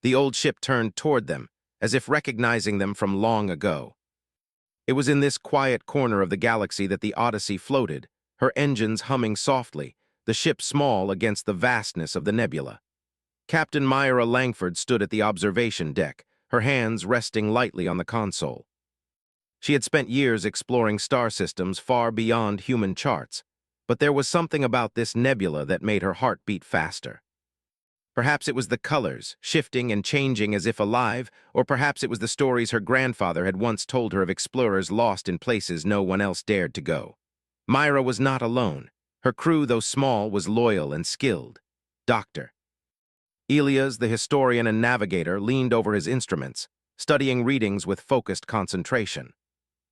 The old ship turned toward them, as if recognizing them from long ago. It was in this quiet corner of the galaxy that the Odyssey floated, her engines humming softly, the ship small against the vastness of the nebula. Captain Myra Langford stood at the observation deck, her hands resting lightly on the console. She had spent years exploring star systems far beyond human charts, but there was something about this nebula that made her heart beat faster. Perhaps it was the colors, shifting and changing as if alive, or perhaps it was the stories her grandfather had once told her of explorers lost in places no one else dared to go. Myra was not alone. Her crew, though small, was loyal and skilled. Dr. Elias, the historian and navigator, leaned over his instruments, studying readings with focused concentration.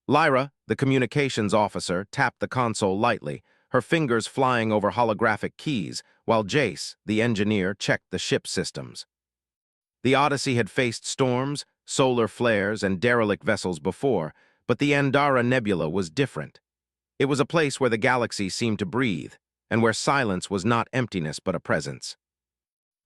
Lyra, the communications officer, tapped the console lightly, her fingers flying over holographic keys, while Jace, the engineer, checked the ship's systems. The Odyssey had faced storms, solar flares, and derelict vessels before, but the Andara Nebula was different. It was a place where the galaxy seemed to breathe, and where silence was not emptiness but a presence.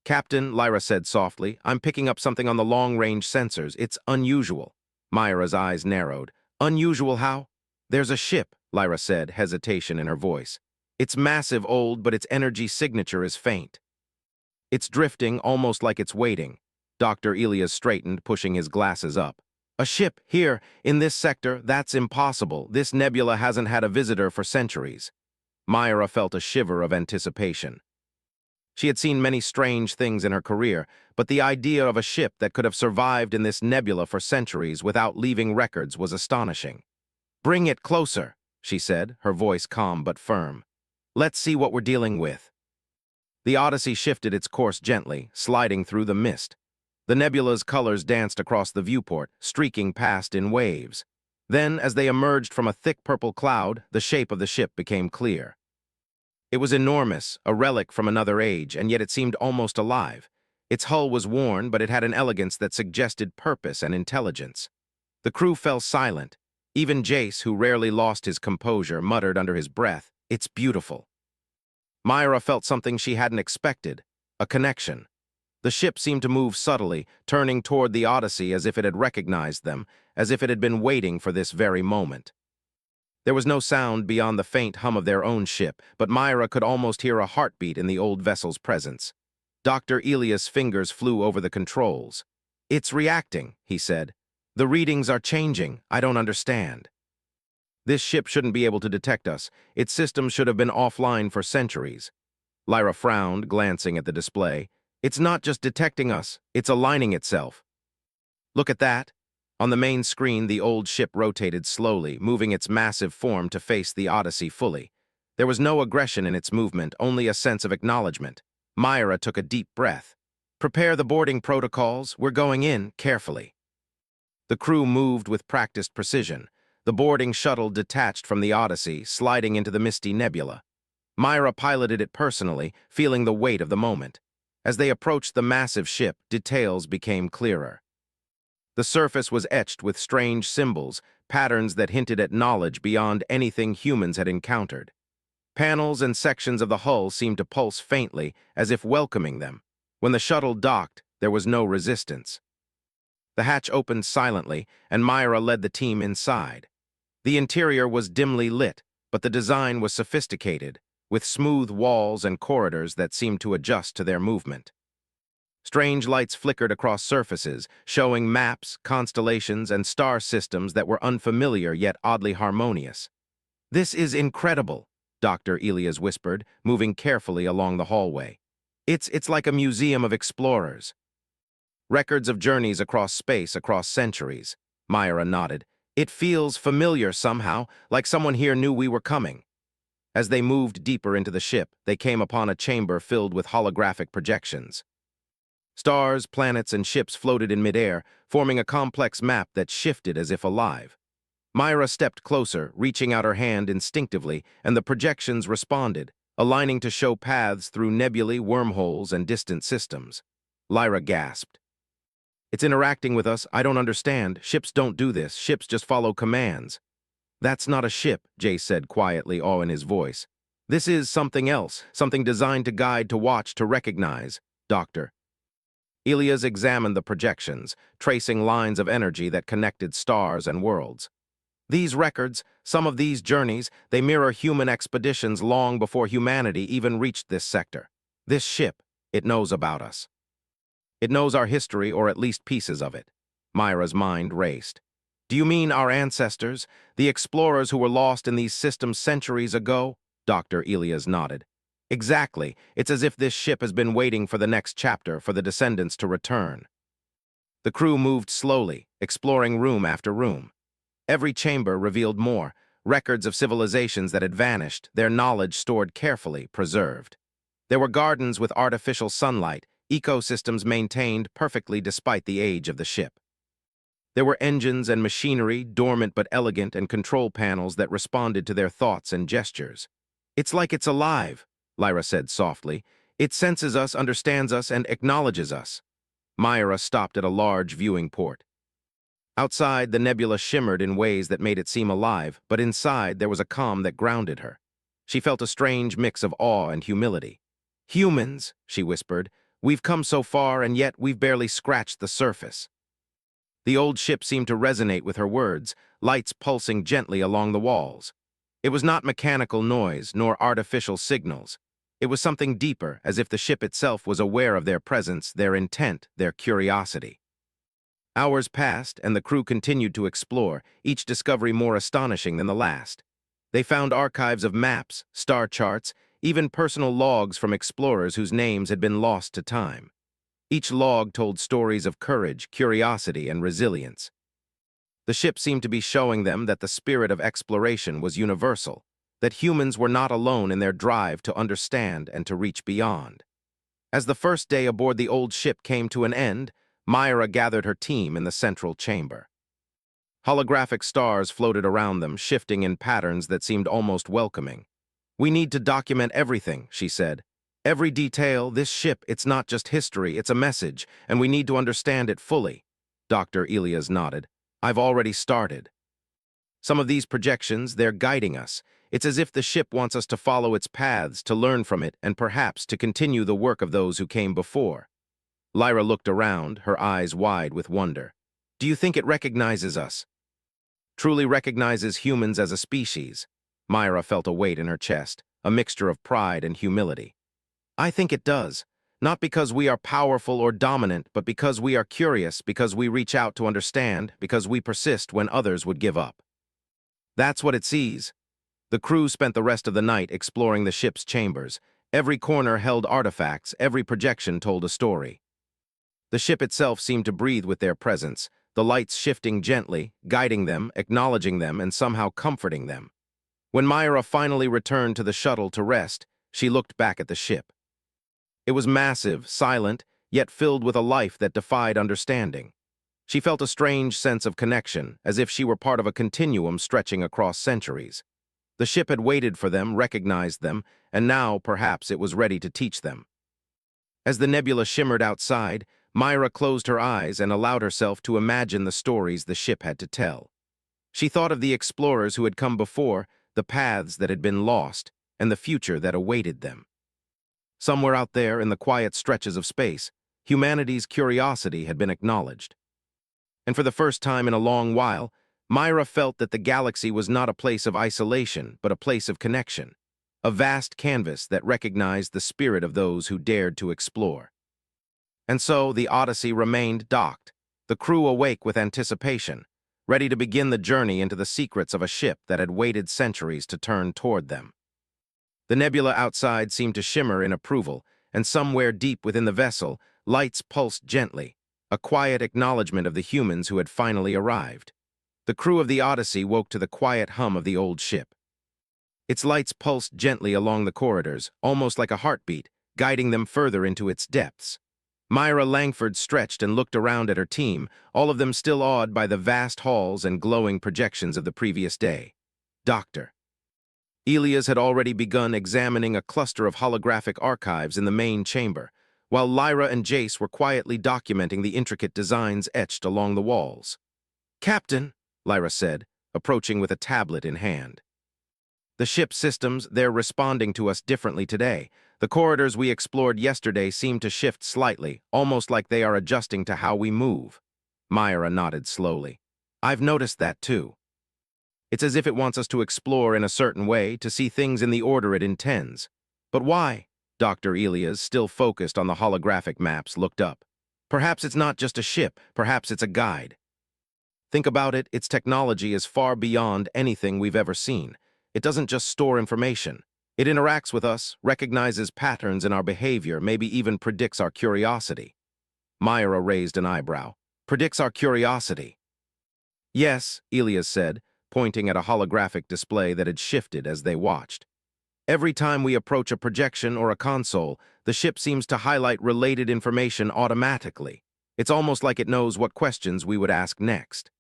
"Captain," Lyra said softly, "I'm picking up something on the long-range sensors. It's unusual." Myra's eyes narrowed. "Unusual how?" "There's a ship," Lyra said, hesitation in her voice. "It's massive, old, but its energy signature is faint. It's drifting, almost like it's waiting." Dr. Elias straightened, pushing his glasses up. "A ship here, in this sector, that's impossible. This nebula hasn't had a visitor for centuries." Myra felt a shiver of anticipation. She had seen many strange things in her career, but the idea of a ship that could have survived in this nebula for centuries without leaving records was astonishing. "Bring it closer," she said, her voice calm but firm. "Let's see what we're dealing with." The Odyssey shifted its course gently, sliding through the mist. The nebula's colors danced across the viewport, streaking past in waves. Then, as they emerged from a thick purple cloud, the shape of the ship became clear. It was enormous, a relic from another age, and yet it seemed almost alive. Its hull was worn, but it had an elegance that suggested purpose and intelligence. The crew fell silent. Even Jace, who rarely lost his composure, muttered under his breath, "It's beautiful." Myra felt something she hadn't expected, a connection. The ship seemed to move subtly, turning toward the Odyssey as if it had recognized them, as if it had been waiting for this very moment. There was no sound beyond the faint hum of their own ship, but Myra could almost hear a heartbeat in the old vessel's presence. Dr. Elias' fingers flew over the controls. "It's reacting," he said. "The readings are changing. I don't understand." "This ship shouldn't be able to detect us. Its systems should have been offline for centuries." Lyra frowned, glancing at the display. "It's not just detecting us, it's aligning itself." "Look at that." On the main screen, the old ship rotated slowly, moving its massive form to face the Odyssey fully. There was no aggression in its movement, only a sense of acknowledgement. Myra took a deep breath. "Prepare the boarding protocols. We're going in, carefully." The crew moved with practiced precision. The boarding shuttle detached from the Odyssey, sliding into the misty nebula. Myra piloted it personally, feeling the weight of the moment. As they approached the massive ship, details became clearer. The surface was etched with strange symbols, patterns that hinted at knowledge beyond anything humans had encountered. Panels and sections of the hull seemed to pulse faintly, as if welcoming them. When the shuttle docked, there was no resistance. The hatch opened silently, and Myra led the team inside. The interior was dimly lit, but the design was sophisticated, with smooth walls and corridors that seemed to adjust to their movement. Strange lights flickered across surfaces, showing maps, constellations, and star systems that were unfamiliar yet oddly harmonious. "This is incredible," Dr. Elias whispered, moving carefully along the hallway. It's like a museum of explorers." "Records of journeys across space, across centuries," Myra nodded. "It feels familiar somehow, like someone here knew we were coming." As they moved deeper into the ship, they came upon a chamber filled with holographic projections. Stars, planets, and ships floated in midair, forming a complex map that shifted as if alive. Myra stepped closer, reaching out her hand instinctively, and the projections responded, aligning to show paths through nebulae, wormholes, and distant systems. Lyra gasped. "It's interacting with us. I don't understand. Ships don't do this. Ships just follow commands." "That's not a ship," Jay said quietly, awe in his voice. "This is something else, something designed to guide, to watch, to recognize. Doctor." Elias examined the projections, tracing lines of energy that connected stars and worlds. These records, some of these journeys, they mirror human expeditions long before humanity even reached this sector. This ship, it knows about us. It knows our history, or at least pieces of it. Myra's mind raced. Do you mean our ancestors, the explorers who were lost in these systems centuries ago? Dr. Elias nodded. Exactly. It's as if this ship has been waiting for the next chapter, for the descendants to return. The crew moved slowly, exploring room after room. Every chamber revealed more, records of civilizations that had vanished, their knowledge stored carefully, preserved. There were gardens with artificial sunlight, ecosystems maintained perfectly despite the age of the ship. There were engines and machinery, dormant but elegant, and control panels that responded to their thoughts and gestures. It's like it's alive, Lyra said softly. It senses us, understands us, and acknowledges us. Myra stopped at a large viewing port. Outside, the nebula shimmered in ways that made it seem alive, but inside there was a calm that grounded her. She felt a strange mix of awe and humility. Humans, she whispered, we've come so far, and yet we've barely scratched the surface. The old ship seemed to resonate with her words, lights pulsing gently along the walls. It was not mechanical noise, nor artificial signals. It was something deeper, as if the ship itself was aware of their presence, their intent, their curiosity. Hours passed, and the crew continued to explore, each discovery more astonishing than the last. They found archives of maps, star charts, even personal logs from explorers whose names had been lost to time. Each log told stories of courage, curiosity, and resilience. The ship seemed to be showing them that the spirit of exploration was universal, that humans were not alone in their drive to understand and to reach beyond. As the first day aboard the old ship came to an end, Myra gathered her team in the central chamber. Holographic stars floated around them, shifting in patterns that seemed almost welcoming. We need to document everything, she said. Every detail, this ship, it's not just history, it's a message, and we need to understand it fully. Dr. Elias nodded. I've already started. Some of these projections, they're guiding us. It's as if the ship wants us to follow its paths, to learn from it, and perhaps to continue the work of those who came before. Lyra looked around, her eyes wide with wonder. Do you think it recognizes us? Truly recognizes humans as a species? Myra felt a weight in her chest, a mixture of pride and humility. I think it does. Not because we are powerful or dominant, but because we are curious, because we reach out to understand, because we persist when others would give up. That's what it sees. The crew spent the rest of the night exploring the ship's chambers. Every corner held artifacts, every projection told a story. The ship itself seemed to breathe with their presence, the lights shifting gently, guiding them, acknowledging them, and somehow comforting them. When Myra finally returned to the shuttle to rest, she looked back at the ship. It was massive, silent, yet filled with a life that defied understanding. She felt a strange sense of connection, as if she were part of a continuum stretching across centuries. The ship had waited for them, recognized them, and now, perhaps, it was ready to teach them. As the nebula shimmered outside, Myra closed her eyes and allowed herself to imagine the stories the ship had to tell. She thought of the explorers who had come before, the paths that had been lost, and the future that awaited them. Somewhere out there, in the quiet stretches of space, humanity's curiosity had been acknowledged. And for the first time in a long while, Myra felt that the galaxy was not a place of isolation, but a place of connection, a vast canvas that recognized the spirit of those who dared to explore. And so the Odyssey remained docked, the crew awake with anticipation, ready to begin the journey into the secrets of a ship that had waited centuries to turn toward them. The nebula outside seemed to shimmer in approval, and somewhere deep within the vessel, lights pulsed gently, a quiet acknowledgement of the humans who had finally arrived. The crew of the Odyssey woke to the quiet hum of the old ship. Its lights pulsed gently along the corridors, almost like a heartbeat, guiding them further into its depths. Myra Langford stretched and looked around at her team, all of them still awed by the vast halls and glowing projections of the previous day. Doctor. Elias had already begun examining a cluster of holographic archives in the main chamber, while Lyra and Jace were quietly documenting the intricate designs etched along the walls. Captain, Lyra said, approaching with a tablet in hand. The ship's systems, they're responding to us differently today. The corridors we explored yesterday seem to shift slightly, almost like they are adjusting to how we move. Myra nodded slowly. I've noticed that too. It's as if it wants us to explore in a certain way, to see things in the order it intends. But why? Dr. Elias, still focused on the holographic maps, looked up. Perhaps it's not just a ship, perhaps it's a guide. Think about it, its technology is far beyond anything we've ever seen. It doesn't just store information. It interacts with us, recognizes patterns in our behavior, maybe even predicts our curiosity. Myra raised an eyebrow. Predicts our curiosity. Yes, Elias said, pointing at a holographic display that had shifted as they watched. Every time we approach a projection or a console, the ship seems to highlight related information automatically. It's almost like it knows what questions we would ask next.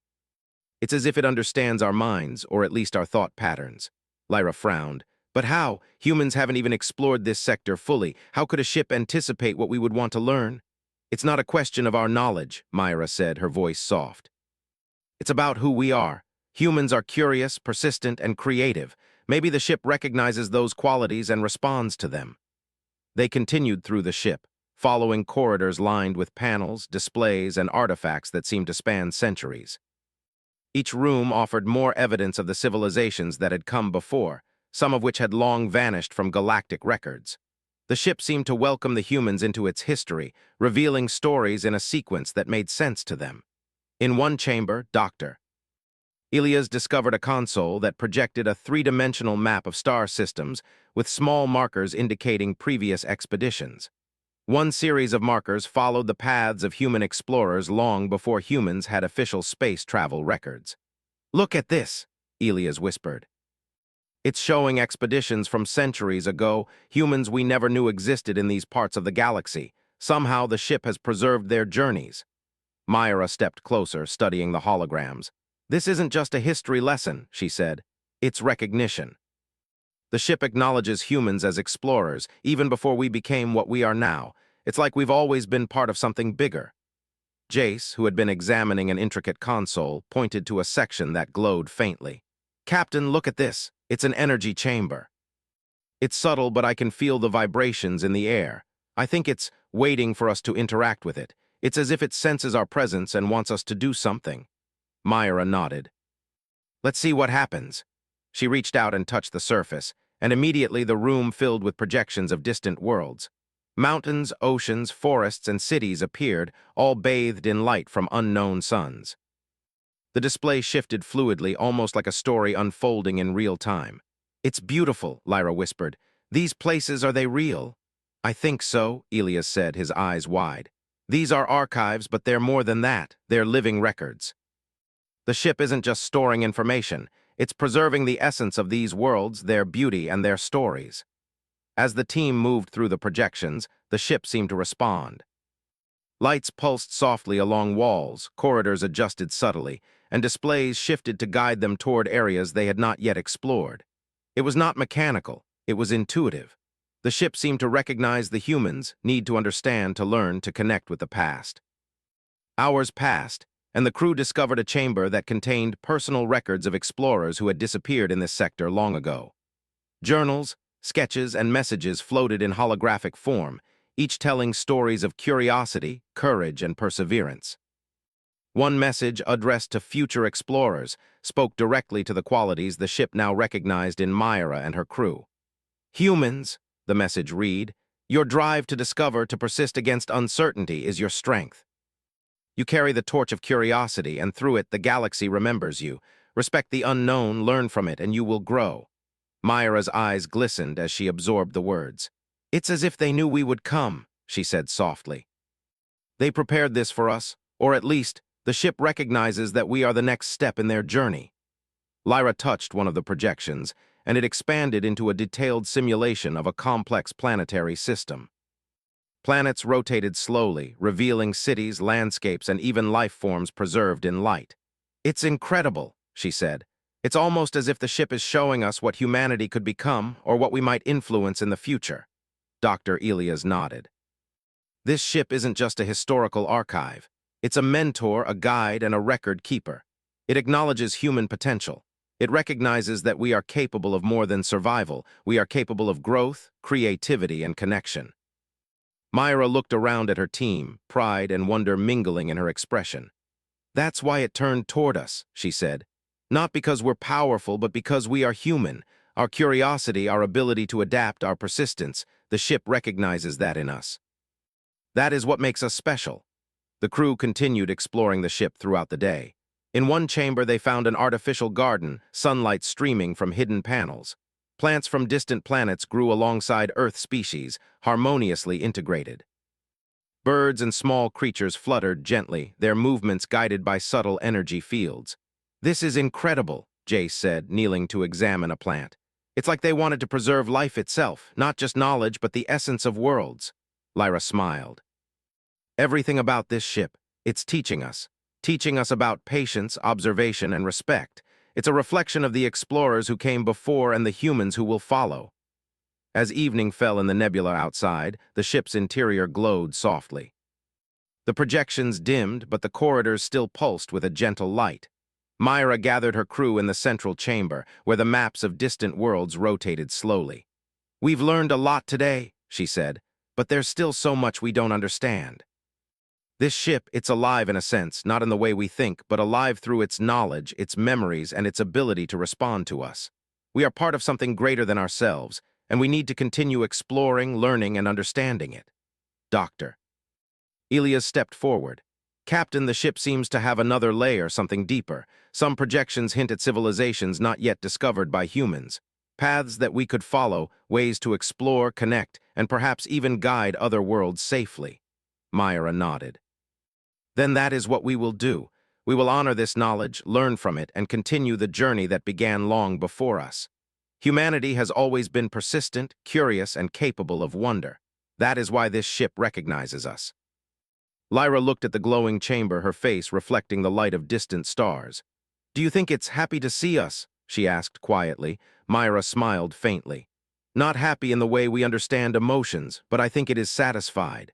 It's as if it understands our minds, or at least our thought patterns. Lyra frowned. But how? Humans haven't even explored this sector fully. How could a ship anticipate what we would want to learn? It's not a question of our knowledge, Myra said, her voice soft. It's about who we are. Humans are curious, persistent, and creative. Maybe the ship recognizes those qualities and responds to them. They continued through the ship, following corridors lined with panels, displays, and artifacts that seemed to span centuries. Each room offered more evidence of the civilizations that had come before, some of which had long vanished from galactic records. The ship seemed to welcome the humans into its history, revealing stories in a sequence that made sense to them. In one chamber, Dr. Elias discovered a console that projected a three-dimensional map of star systems with small markers indicating previous expeditions. One series of markers followed the paths of human explorers long before humans had official space travel records. Look at this, Elias whispered. It's showing expeditions from centuries ago, humans we never knew existed in these parts of the galaxy. Somehow the ship has preserved their journeys. Myra stepped closer, studying the holograms. This isn't just a history lesson, she said. It's recognition. The ship acknowledges humans as explorers, even before we became what we are now. It's like we've always been part of something bigger. Jace, who had been examining an intricate console, pointed to a section that glowed faintly. Captain, look at this. It's an energy chamber. It's subtle, but I can feel the vibrations in the air. I think it's waiting for us to interact with it. It's as if it senses our presence and wants us to do something. Myra nodded. Let's see what happens. She reached out and touched the surface, and immediately the room filled with projections of distant worlds. Mountains, oceans, forests, and cities appeared, all bathed in light from unknown suns. The display shifted fluidly, almost like a story unfolding in real time. It's beautiful, Lyra whispered. These places, are they real? I think so, Elias said, his eyes wide. These are archives, but they're more than that. They're living records. The ship isn't just storing information. It's preserving the essence of these worlds, their beauty, and their stories. As the team moved through the projections, the ship seemed to respond. Lights pulsed softly along walls, corridors adjusted subtly, and displays shifted to guide them toward areas they had not yet explored. It was not mechanical, it was intuitive. The ship seemed to recognize the humans' need to understand, to learn, to connect with the past. Hours passed, and the crew discovered a chamber that contained personal records of explorers who had disappeared in this sector long ago. Journals, sketches, and messages floated in holographic form, each telling stories of curiosity, courage, and perseverance. One message, addressed to future explorers, spoke directly to the qualities the ship now recognized in Myra and her crew. Humans, the message read, your drive to discover, to persist against uncertainty is your strength. You carry the torch of curiosity, and through it the galaxy remembers you. Respect the unknown, learn from it, and you will grow. Myra's eyes glistened as she absorbed the words. It's as if they knew we would come, she said softly. They prepared this for us, or at least, the ship recognizes that we are the next step in their journey. Lyra touched one of the projections, and it expanded into a detailed simulation of a complex planetary system. Planets rotated slowly, revealing cities, landscapes, and even life forms preserved in light. It's incredible, she said. It's almost as if the ship is showing us what humanity could become, or what we might influence in the future. Dr. Elias nodded. This ship isn't just a historical archive. It's a mentor, a guide, and a record keeper. It acknowledges human potential. It recognizes that we are capable of more than survival. We are capable of growth, creativity, and connection. Myra looked around at her team, pride and wonder mingling in her expression. "That's why it turned toward us," she said. "Not because we're powerful, but because we are human. Our curiosity, our ability to adapt, our persistence, the ship recognizes that in us. That is what makes us special." The crew continued exploring the ship throughout the day. In one chamber, they found an artificial garden, sunlight streaming from hidden panels. Plants from distant planets grew alongside Earth species, harmoniously integrated. Birds and small creatures fluttered gently, their movements guided by subtle energy fields. "This is incredible," Jace said, kneeling to examine a plant. "It's like they wanted to preserve life itself, not just knowledge, but the essence of worlds." Lyra smiled. "Everything about this ship, it's teaching us about patience, observation, and respect. It's a reflection of the explorers who came before and the humans who will follow." As evening fell in the nebula outside, the ship's interior glowed softly. The projections dimmed, but the corridors still pulsed with a gentle light. Myra gathered her crew in the central chamber, where the maps of distant worlds rotated slowly. "We've learned a lot today," she said, "but there's still so much we don't understand. This ship, it's alive in a sense, not in the way we think, but alive through its knowledge, its memories, and its ability to respond to us. We are part of something greater than ourselves, and we need to continue exploring, learning, and understanding it." "Doctor." Elias stepped forward. "Captain, the ship seems to have another layer, something deeper. Some projections hint at civilizations not yet discovered by humans. Paths that we could follow, ways to explore, connect, and perhaps even guide other worlds safely." Myra nodded. "Then that is what we will do. We will honor this knowledge, learn from it, and continue the journey that began long before us. Humanity has always been persistent, curious, and capable of wonder. That is why this ship recognizes us." Lyra looked at the glowing chamber, her face reflecting the light of distant stars. "Do you think it's happy to see us?" she asked quietly. Myra smiled faintly. "Not happy in the way we understand emotions, but I think it is satisfied.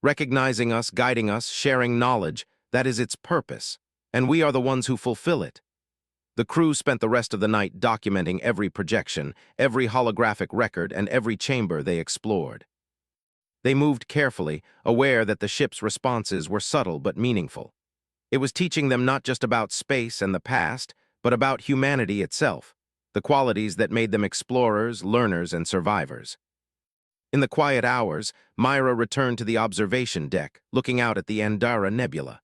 Recognizing us, guiding us, sharing knowledge, that is its purpose, and we are the ones who fulfill it." The crew spent the rest of the night documenting every projection, every holographic record, and every chamber they explored. They moved carefully, aware that the ship's responses were subtle but meaningful. It was teaching them not just about space and the past, but about humanity itself, the qualities that made them explorers, learners, and survivors. In the quiet hours, Myra returned to the observation deck, looking out at the Andara Nebula.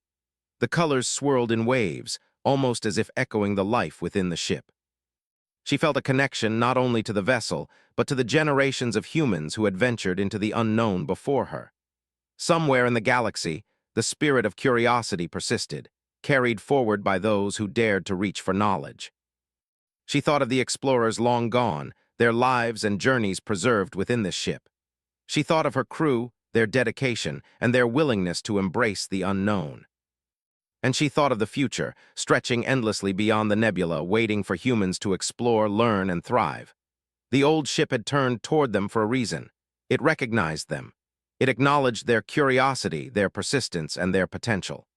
The colors swirled in waves, almost as if echoing the life within the ship. She felt a connection not only to the vessel, but to the generations of humans who had ventured into the unknown before her. Somewhere in the galaxy, the spirit of curiosity persisted, carried forward by those who dared to reach for knowledge. She thought of the explorers long gone, their lives and journeys preserved within this ship. She thought of her crew, their dedication, and their willingness to embrace the unknown. And she thought of the future, stretching endlessly beyond the nebula, waiting for humans to explore, learn, and thrive. The old ship had turned toward them for a reason. It recognized them. It acknowledged their curiosity, their persistence, and their potential.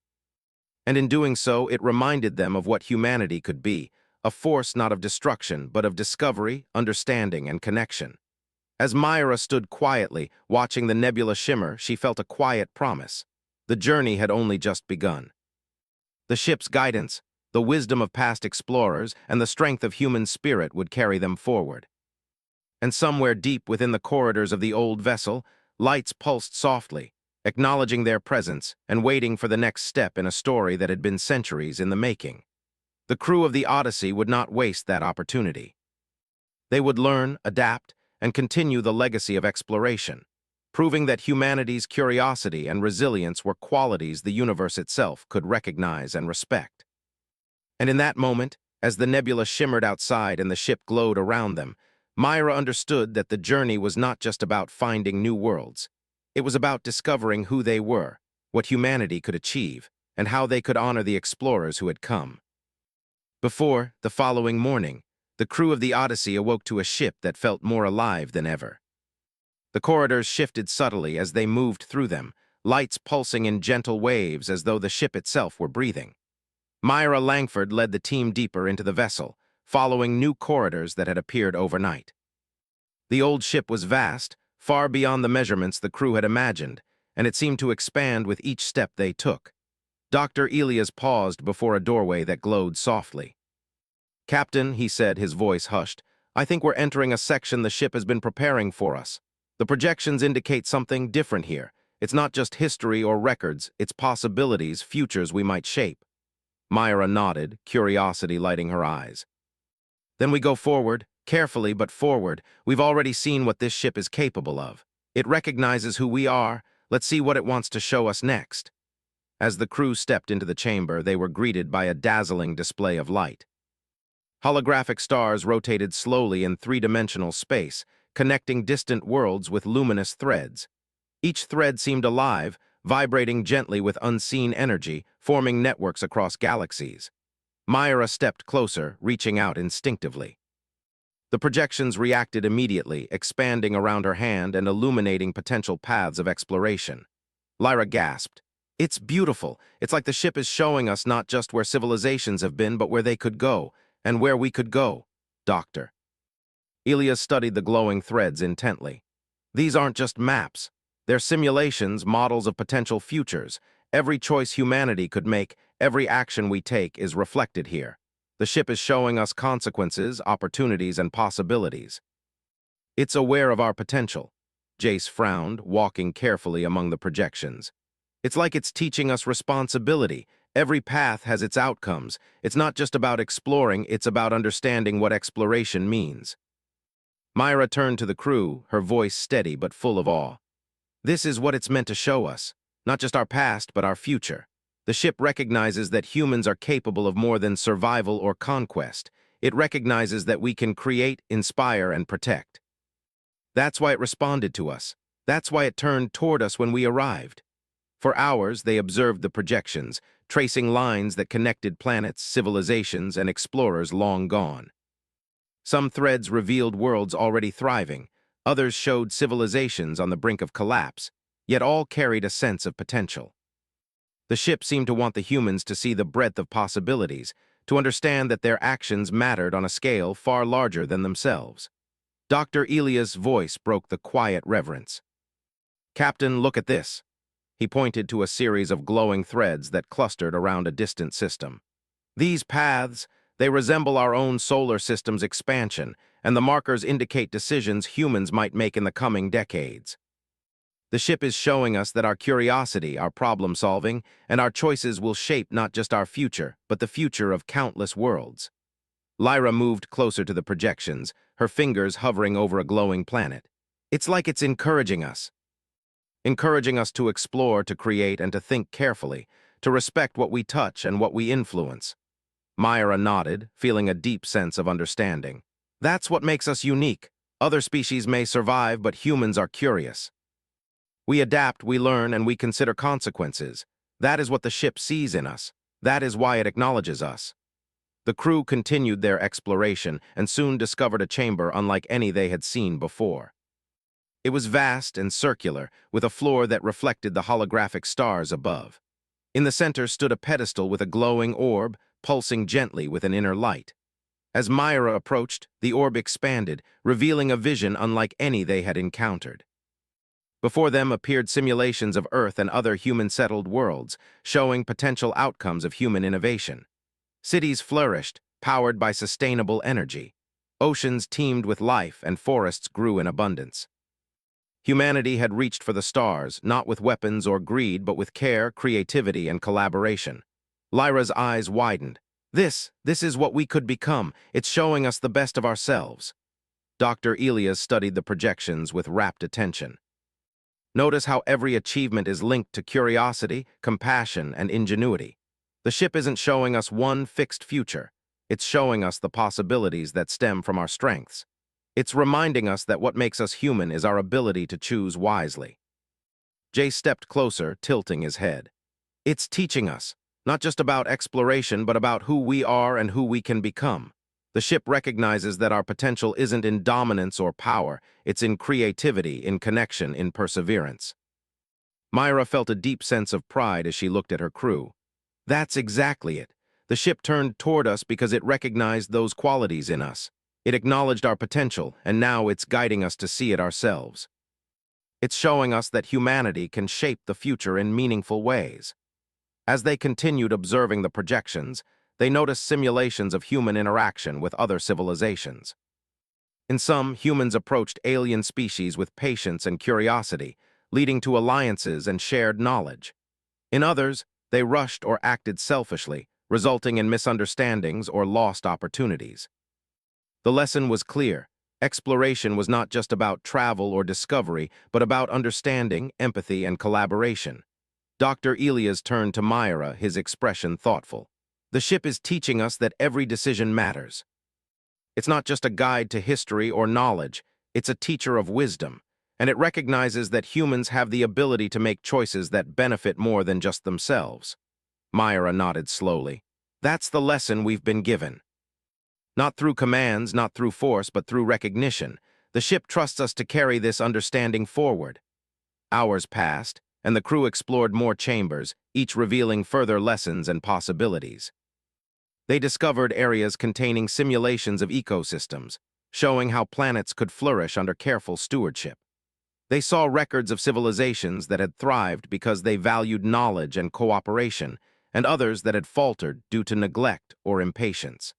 And in doing so, it reminded them of what humanity could be, a force not of destruction, but of discovery, understanding, and connection. As Myra stood quietly, watching the nebula shimmer, she felt a quiet promise. The journey had only just begun. The ship's guidance, the wisdom of past explorers, and the strength of human spirit would carry them forward. And somewhere deep within the corridors of the old vessel, lights pulsed softly, acknowledging their presence and waiting for the next step in a story that had been centuries in the making. The crew of the Odyssey would not waste that opportunity. They would learn, adapt, and continue the legacy of exploration, proving that humanity's curiosity and resilience were qualities the universe itself could recognize and respect. And in that moment, as the nebula shimmered outside and the ship glowed around them, Myra understood that the journey was not just about finding new worlds. It was about discovering who they were, what humanity could achieve, and how they could honor the explorers who had come. Before, the following morning, the crew of the Odyssey awoke to a ship that felt more alive than ever. The corridors shifted subtly as they moved through them, lights pulsing in gentle waves as though the ship itself were breathing. Myra Langford led the team deeper into the vessel, following new corridors that had appeared overnight. The old ship was vast, far beyond the measurements the crew had imagined, and it seemed to expand with each step they took. Dr. Elias paused before a doorway that glowed softly. "Captain," he said, his voice hushed, "I think we're entering a section the ship has been preparing for us. The projections indicate something different here. It's not just history or records, it's possibilities, futures we might shape." Myra nodded, curiosity lighting her eyes. "Then we go forward, carefully but forward. We've already seen what this ship is capable of. It recognizes who we are. Let's see what it wants to show us next." As the crew stepped into the chamber, they were greeted by a dazzling display of light. Holographic stars rotated slowly in three-dimensional space, connecting distant worlds with luminous threads. Each thread seemed alive, vibrating gently with unseen energy, forming networks across galaxies. Myra stepped closer, reaching out instinctively. The projections reacted immediately, expanding around her hand and illuminating potential paths of exploration. Lyra gasped. "It's beautiful. It's like the ship is showing us not just where civilizations have been, but where they could go, and where we could go." Doctor. Elias studied the glowing threads intently. "These aren't just maps. They're simulations, models of potential futures. Every choice humanity could make, every action we take is reflected here. The ship is showing us consequences, opportunities, and possibilities. It's aware of our potential." Jace frowned, walking carefully among the projections. "It's like it's teaching us responsibility. Every path has its outcomes. It's not just about exploring, it's about understanding what exploration means." Myra turned to the crew, her voice steady but full of awe. "This is what it's meant to show us. Not just our past, but our future. The ship recognizes that humans are capable of more than survival or conquest. It recognizes that we can create, inspire, and protect. That's why it responded to us. That's why it turned toward us when we arrived." For hours, they observed the projections, tracing lines that connected planets, civilizations, and explorers long gone. Some threads revealed worlds already thriving, others showed civilizations on the brink of collapse, yet all carried a sense of potential. The ship seemed to want the humans to see the breadth of possibilities, to understand that their actions mattered on a scale far larger than themselves. Dr. Elias' voice broke the quiet reverence. "Captain, look at this." He pointed to a series of glowing threads that clustered around a distant system. "These paths, they resemble our own solar system's expansion, and the markers indicate decisions humans might make in the coming decades. The ship is showing us that our curiosity, our problem-solving, and our choices will shape not just our future, but the future of countless worlds." Lyra moved closer to the projections, her fingers hovering over a glowing planet. "It's like it's encouraging us to explore, to create, and to think carefully, to respect what we touch and what we influence." Myra nodded, feeling a deep sense of understanding. "That's what makes us unique. Other species may survive, but humans are curious. We adapt, we learn, and we consider consequences. That is what the ship sees in us. That is why it acknowledges us." The crew continued their exploration and soon discovered a chamber unlike any they had seen before. It was vast and circular, with a floor that reflected the holographic stars above. In the center stood a pedestal with a glowing orb, pulsing gently with an inner light. As Myra approached, the orb expanded, revealing a vision unlike any they had encountered. Before them appeared simulations of Earth and other human-settled worlds, showing potential outcomes of human innovation. Cities flourished, powered by sustainable energy. Oceans teemed with life, and forests grew in abundance. Humanity had reached for the stars, not with weapons or greed, but with care, creativity, and collaboration. Lyra's eyes widened. This is what we could become. It's showing us the best of ourselves." Dr. Elias studied the projections with rapt attention. "Notice how every achievement is linked to curiosity, compassion, and ingenuity. The ship isn't showing us one fixed future. It's showing us the possibilities that stem from our strengths. It's reminding us that what makes us human is our ability to choose wisely." Jay stepped closer, tilting his head. "It's teaching us, not just about exploration, but about who we are and who we can become. The ship recognizes that our potential isn't in dominance or power, it's in creativity, in connection, in perseverance." Myra felt a deep sense of pride as she looked at her crew. "That's exactly it. The ship turned toward us because it recognized those qualities in us. It acknowledged our potential, and now it's guiding us to see it ourselves. It's showing us that humanity can shape the future in meaningful ways. As they continued observing the projections, they noticed simulations of human interaction with other civilizations. In some, humans approached alien species with patience and curiosity, leading to alliances and shared knowledge. In others, they rushed or acted selfishly, resulting in misunderstandings or lost opportunities. The lesson was clear. Exploration was not just about travel or discovery, but about understanding, empathy, and collaboration. Dr. Elias turned to Myra, his expression thoughtful. The ship is teaching us that every decision matters. It's not just a guide to history or knowledge, it's a teacher of wisdom, and it recognizes that humans have the ability to make choices that benefit more than just themselves. Myra nodded slowly. That's the lesson we've been given. Not through commands, not through force, but through recognition. The ship trusts us to carry this understanding forward. Hours passed, and the crew explored more chambers, each revealing further lessons and possibilities. They discovered areas containing simulations of ecosystems, showing how planets could flourish under careful stewardship. They saw records of civilizations that had thrived because they valued knowledge and cooperation, and others that had faltered due to neglect or impatience.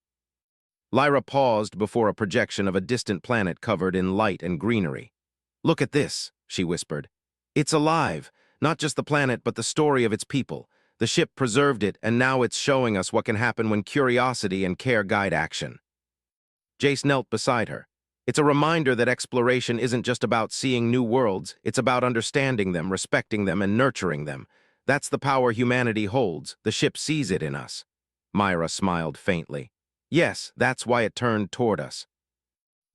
Lyra paused before a projection of a distant planet covered in light and greenery. "Look at this," she whispered. "It's alive, not just the planet but the story of its people. The ship preserved it, and now it's showing us what can happen when curiosity and care guide action." Jace knelt beside her. It's a reminder that exploration isn't just about seeing new worlds, it's about understanding them, respecting them, and nurturing them. That's the power humanity holds. The ship sees it in us. Myra smiled faintly. Yes, that's why it turned toward us.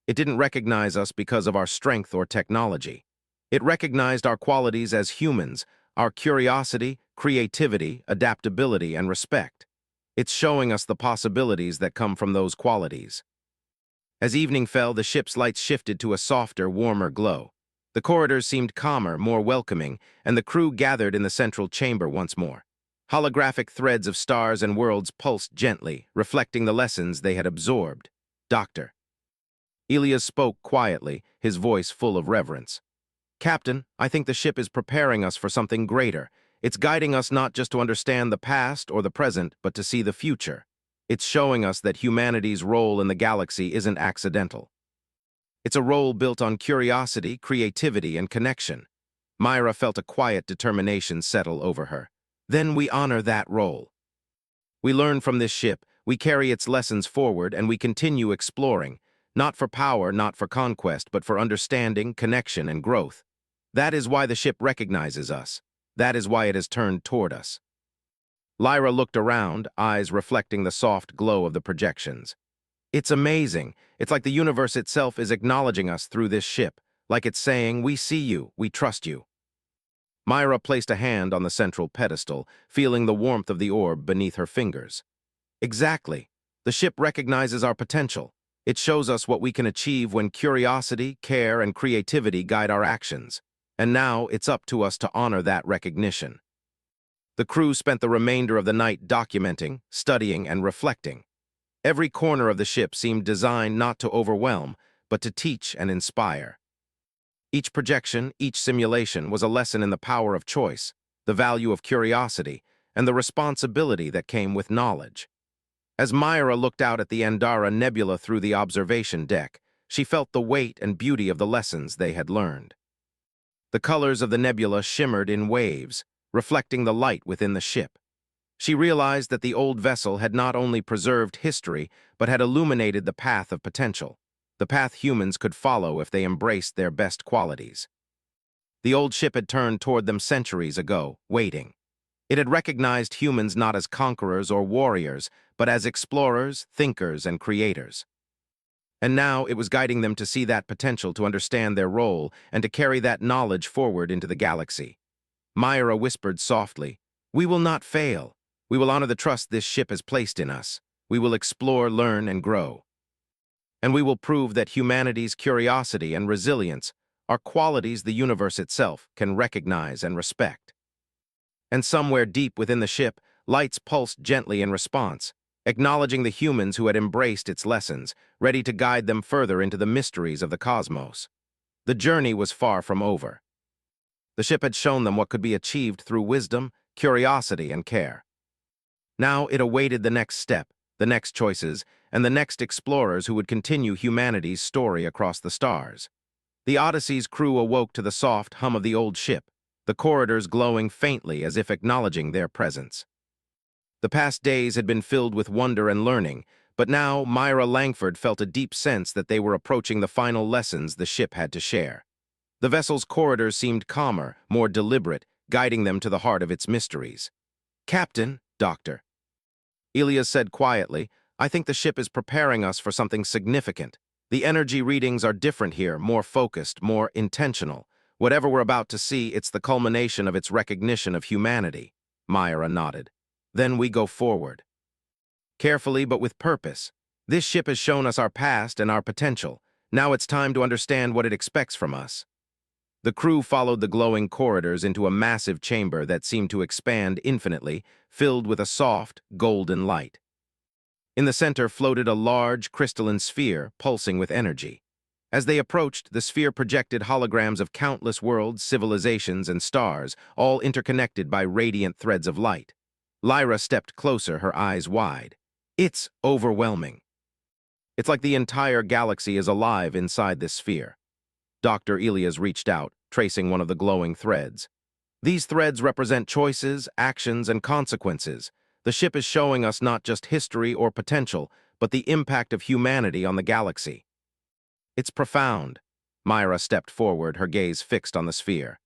It didn't recognize us because of our strength or technology. It recognized our qualities as humans, our curiosity, creativity, adaptability, and respect. It's showing us the possibilities that come from those qualities. As evening fell, the ship's lights shifted to a softer, warmer glow. The corridors seemed calmer, more welcoming, and the crew gathered in the central chamber once more. Holographic threads of stars and worlds pulsed gently, reflecting the lessons they had absorbed. "Doctor." Elias spoke quietly, his voice full of reverence. "Captain, I think the ship is preparing us for something greater. It's guiding us not just to understand the past or the present, but to see the future. It's showing us that humanity's role in the galaxy isn't accidental. It's a role built on curiosity, creativity, and connection." Myra felt a quiet determination settle over her. "Then we honor that role. We learn from this ship, we carry its lessons forward, and we continue exploring, not for power, not for conquest, but for understanding, connection, and growth. That is why the ship recognizes us. That is why it has turned toward us." Lyra looked around, eyes reflecting the soft glow of the projections. "It's amazing. It's like the universe itself is acknowledging us through this ship, like it's saying, 'We see you, we trust you.'" Myra placed a hand on the central pedestal, feeling the warmth of the orb beneath her fingers. "Exactly. The ship recognizes our potential. It shows us what we can achieve when curiosity, care, and creativity guide our actions. And now it's up to us to honor that recognition." The crew spent the remainder of the night documenting, studying, and reflecting. Every corner of the ship seemed designed not to overwhelm, but to teach and inspire. Each projection, each simulation was a lesson in the power of choice, the value of curiosity, and the responsibility that came with knowledge. As Myra looked out at the Andara Nebula through the observation deck, she felt the weight and beauty of the lessons they had learned. The colors of the nebula shimmered in waves, reflecting the light within the ship. She realized that the old vessel had not only preserved history, but had illuminated the path of potential, the path humans could follow if they embraced their best qualities. The old ship had turned toward them centuries ago, waiting. It had recognized humans not as conquerors or warriors, but as explorers, thinkers, and creators. And now it was guiding them to see that potential, to understand their role, and to carry that knowledge forward into the galaxy. Myra whispered softly, "We will not fail. We will honor the trust this ship has placed in us. We will explore, learn, and grow. And we will prove that humanity's curiosity and resilience are qualities the universe itself can recognize and respect." And somewhere deep within the ship, lights pulsed gently in response. acknowledging the humans who had embraced its lessons, ready to guide them further into the mysteries of the cosmos. The journey was far from over. The ship had shown them what could be achieved through wisdom, curiosity, and care. Now it awaited the next step, the next choices, and the next explorers who would continue humanity's story across the stars. The Odyssey's crew awoke to the soft hum of the old ship, the corridors glowing faintly as if acknowledging their presence. The past days had been filled with wonder and learning, but now Myra Langford felt a deep sense that they were approaching the final lessons the ship had to share. The vessel's corridors seemed calmer, more deliberate, guiding them to the heart of its mysteries. "Captain, Doctor," Elias said quietly, "I think the ship is preparing us for something significant. The energy readings are different here, more focused, more intentional. Whatever we're about to see, it's the culmination of its recognition of humanity." Myra nodded. "Then we go forward. Carefully but with purpose. This ship has shown us our past and our potential. Now it's time to understand what it expects from us." The crew followed the glowing corridors into a massive chamber that seemed to expand infinitely, filled with a soft, golden light. In the center floated a large, crystalline sphere, pulsing with energy. As they approached, the sphere projected holograms of countless worlds, civilizations, and stars, all interconnected by radiant threads of light. Lyra stepped closer, her eyes wide. "It's overwhelming. It's like the entire galaxy is alive inside this sphere." Dr. Elias reached out, tracing one of the glowing threads. "These threads represent choices, actions, and consequences. The ship is showing us not just history or potential, but the impact of humanity on the galaxy." "It's profound." Myra stepped forward, her gaze fixed on the sphere.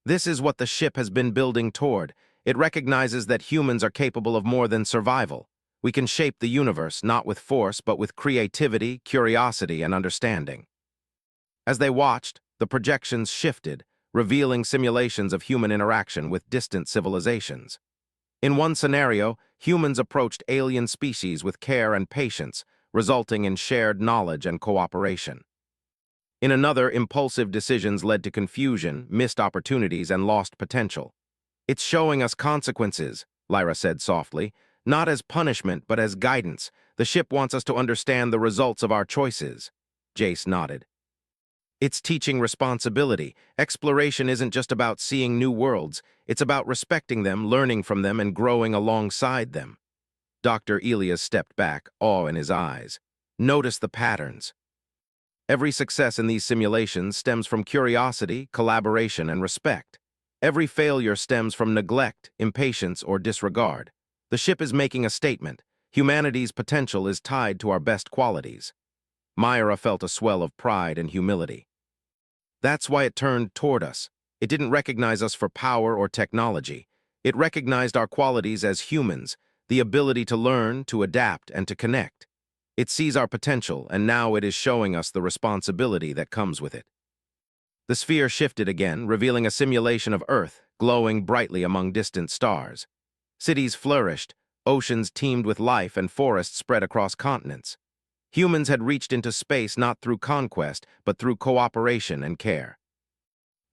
"This is what the ship has been building toward. It recognizes that humans are capable of more than survival. We can shape the universe, not with force, but with creativity, curiosity, and understanding." As they watched, the projections shifted, revealing simulations of human interaction with distant civilizations. In one scenario, humans approached alien species with care and patience, resulting in shared knowledge and cooperation. In another, impulsive decisions led to confusion, missed opportunities, and lost potential. "It's showing us consequences," Lyra said softly, "not as punishment, but as guidance. The ship wants us to understand the results of our choices." Jace nodded. "It's teaching responsibility. Exploration isn't just about seeing new worlds. It's about respecting them, learning from them, and growing alongside them." Dr. Elias stepped back, awe in his eyes. "Notice the patterns. Every success in these simulations stems from curiosity, collaboration, and respect. Every failure stems from neglect, impatience, or disregard. The ship is making a statement. Humanity's potential is tied to our best qualities." Myra felt a swell of pride and humility. "That's why it turned toward us. It didn't recognize us for power or technology. It recognized our qualities as humans, the ability to learn, to adapt, and to connect. It sees our potential, and now it is showing us the responsibility that comes with it." The sphere shifted again, revealing a simulation of Earth, glowing brightly among distant stars. Cities flourished, oceans teemed with life, and forests spread across continents. Humans had reached into space not through conquest, but through cooperation and care.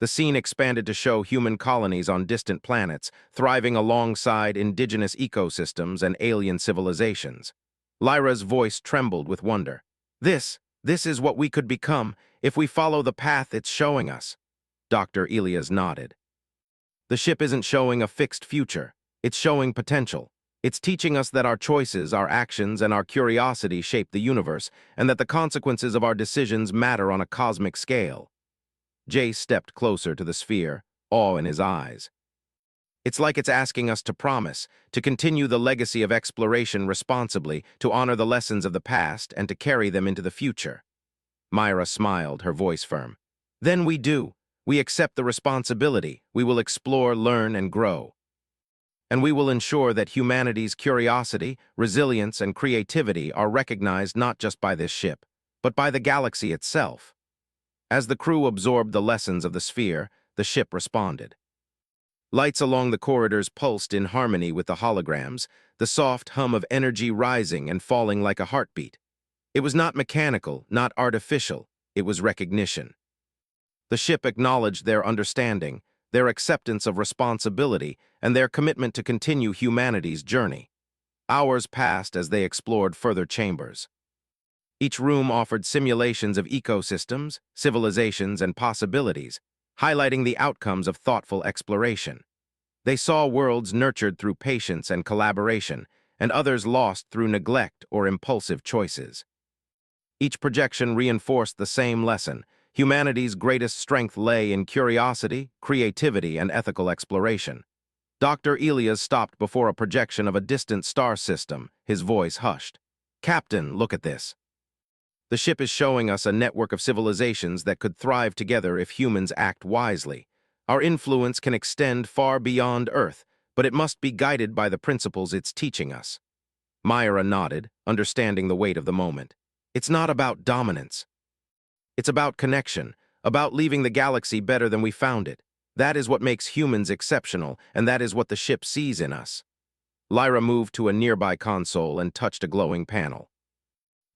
The scene expanded to show human colonies on distant planets, thriving alongside indigenous ecosystems and alien civilizations. Lyra's voice trembled with wonder. This is what we could become if we follow the path it's showing us." Dr. Elias nodded. "The ship isn't showing a fixed future. It's showing potential. It's teaching us that our choices, our actions, and our curiosity shape the universe, and that the consequences of our decisions matter on a cosmic scale." Jace stepped closer to the sphere, awe in his eyes. "It's like it's asking us to promise, to continue the legacy of exploration responsibly, to honor the lessons of the past, and to carry them into the future." Myra smiled, her voice firm. "Then we do. We accept the responsibility. We will explore, learn, and grow. And we will ensure that humanity's curiosity, resilience, and creativity are recognized not just by this ship, but by the galaxy itself." As the crew absorbed the lessons of the sphere, the ship responded. Lights along the corridors pulsed in harmony with the holograms, the soft hum of energy rising and falling like a heartbeat. It was not mechanical, not artificial, it was recognition. The ship acknowledged their understanding, their acceptance of responsibility, and their commitment to continue humanity's journey. Hours passed as they explored further chambers. Each room offered simulations of ecosystems, civilizations, and possibilities, highlighting the outcomes of thoughtful exploration. They saw worlds nurtured through patience and collaboration, and others lost through neglect or impulsive choices. Each projection reinforced the same lesson: humanity's greatest strength lay in curiosity, creativity, and ethical exploration. Dr. Elias stopped before a projection of a distant star system, his voice hushed. "Captain, look at this. The ship is showing us a network of civilizations that could thrive together if humans act wisely. Our influence can extend far beyond Earth, but it must be guided by the principles it's teaching us." Myra nodded, understanding the weight of the moment. It's not about dominance. It's about connection, about leaving the galaxy better than we found it. That is what makes humans exceptional, and that is what the ship sees in us. Lyra moved to a nearby console and touched a glowing panel.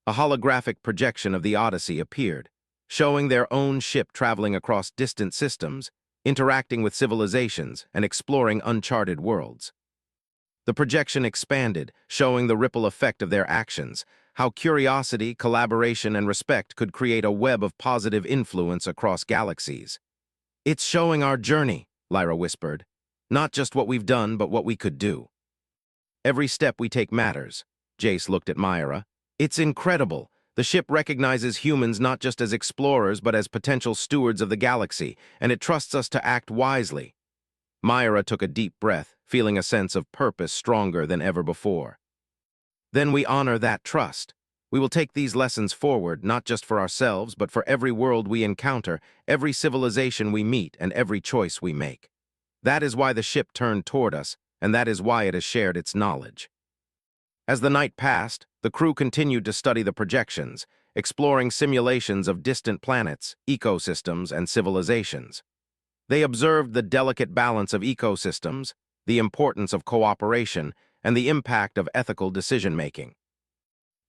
A holographic projection of the Odyssey appeared, showing their own ship traveling across distant systems, interacting with civilizations, and exploring uncharted worlds. The projection expanded, showing the ripple effect of their actions, how curiosity, collaboration, and respect could create a web of positive influence across galaxies. "It's showing our journey," Lyra whispered. "Not just what we've done, but what we could do. Every step we take matters." Jace looked at Myra. "It's incredible. The ship recognizes humans not just as explorers, but as potential stewards of the galaxy, and it trusts us to act wisely." Myra took a deep breath, feeling a sense of purpose stronger than ever before. "Then we honor that trust. We will take these lessons forward, not just for ourselves, but for every world we encounter, every civilization we meet, and every choice we make. That is why the ship turned toward us, and that is why it has shared its knowledge." As the night passed, the crew continued to study the projections, exploring simulations of distant planets, ecosystems, and civilizations. They observed the delicate balance of ecosystems, the importance of cooperation, and the impact of ethical decision-making.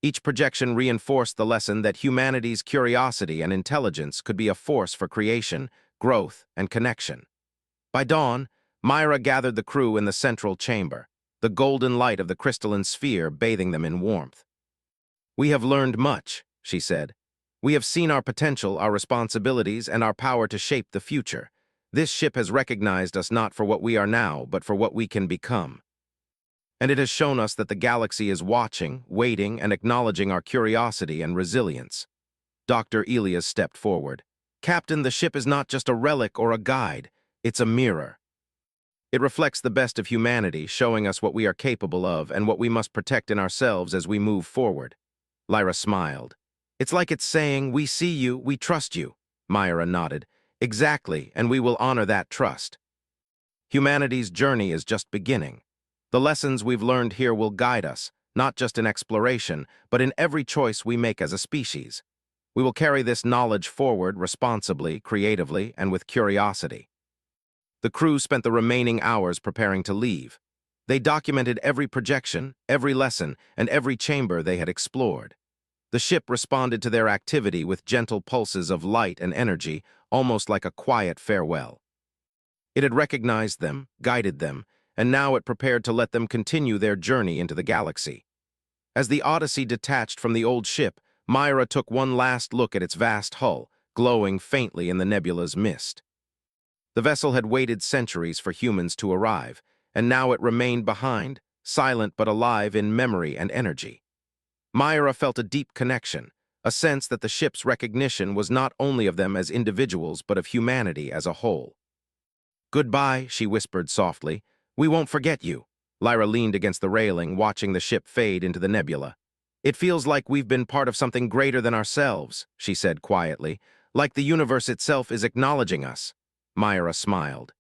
Each projection reinforced the lesson that humanity's curiosity and intelligence could be a force for creation, growth, and connection. By dawn, Myra gathered the crew in the central chamber, the golden light of the crystalline sphere bathing them in warmth. "We have learned much," she said. "We have seen our potential, our responsibilities, and our power to shape the future. This ship has recognized us not for what we are now, but for what we can become. And it has shown us that the galaxy is watching, waiting, and acknowledging our curiosity and resilience." Dr. Elias stepped forward. "Captain, the ship is not just a relic or a guide. It's a mirror. It reflects the best of humanity, showing us what we are capable of and what we must protect in ourselves as we move forward." Lyra smiled. "It's like it's saying, 'We see you, we trust you.'" Myra nodded. "Exactly, and we will honor that trust. Humanity's journey is just beginning. The lessons we've learned here will guide us, not just in exploration, but in every choice we make as a species. We will carry this knowledge forward responsibly, creatively, and with curiosity." The crew spent the remaining hours preparing to leave. They documented every projection, every lesson, and every chamber they had explored. The ship responded to their activity with gentle pulses of light and energy, almost like a quiet farewell. It had recognized them, guided them, and now it prepared to let them continue their journey into the galaxy. As the Odyssey detached from the old ship, Myra took one last look at its vast hull, glowing faintly in the nebula's mist. The vessel had waited centuries for humans to arrive, and now it remained behind, silent but alive in memory and energy. Myra felt a deep connection, a sense that the ship's recognition was not only of them as individuals but of humanity as a whole. "Goodbye," she whispered softly. "We won't forget you." Lyra leaned against the railing, watching the ship fade into the nebula. "It feels like we've been part of something greater than ourselves," she said quietly, "like the universe itself is acknowledging us." Myra smiled.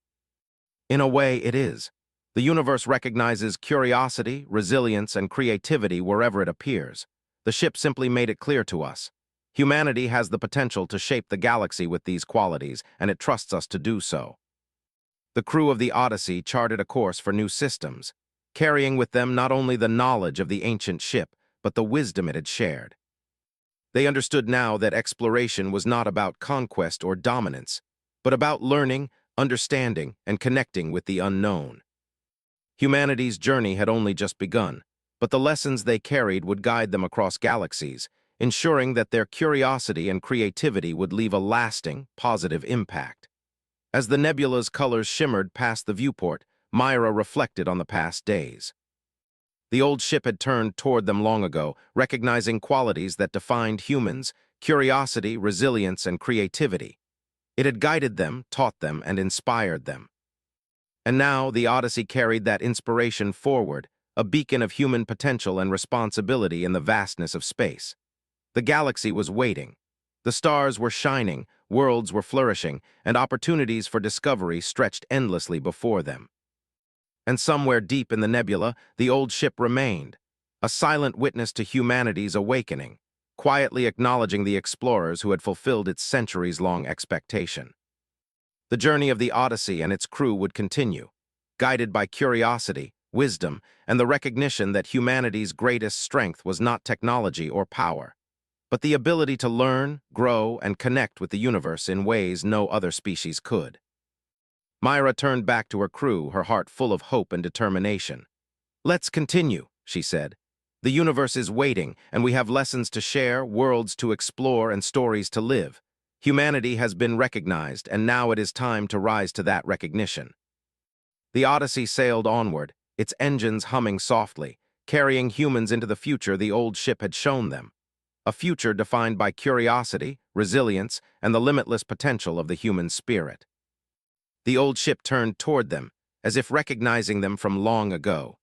"In a way, it is. The universe recognizes curiosity, resilience, and creativity wherever it appears. The ship simply made it clear to us. Humanity has the potential to shape the galaxy with these qualities, and it trusts us to do so." The crew of the Odyssey charted a course for new systems, carrying with them not only the knowledge of the ancient ship, but the wisdom it had shared. They understood now that exploration was not about conquest or dominance, but about learning, understanding, and connecting with the unknown. Humanity's journey had only just begun, but the lessons they carried would guide them across galaxies, ensuring that their curiosity and creativity would leave a lasting, positive impact. As the nebula's colors shimmered past the viewport, Myra reflected on the past days. The old ship had turned toward them long ago, recognizing qualities that defined humans: curiosity, resilience, and creativity. It had guided them, taught them, and inspired them. And now the Odyssey carried that inspiration forward, a beacon of human potential and responsibility in the vastness of space. The galaxy was waiting. The stars were shining, worlds were flourishing, and opportunities for discovery stretched endlessly before them. And somewhere deep in the nebula, the old ship remained, a silent witness to humanity's awakening, quietly acknowledging the explorers who had fulfilled its centuries-long expectation. The journey of the Odyssey and its crew would continue, guided by curiosity, wisdom, and the recognition that humanity's greatest strength was not technology or power, but the ability to learn, grow, and connect with the universe in ways no other species could. Myra turned back to her crew, her heart full of hope and determination. "Let's continue," she said. "The universe is waiting, and we have lessons to share, worlds to explore, and stories to live. Humanity has been recognized, and now it is time to rise to that recognition." The Odyssey sailed onward, its engines humming softly, carrying humans into the future the old ship had shown them. A future defined by curiosity, resilience, and the limitless potential of the human spirit. The old ship turned toward them, as if recognizing them from long ago.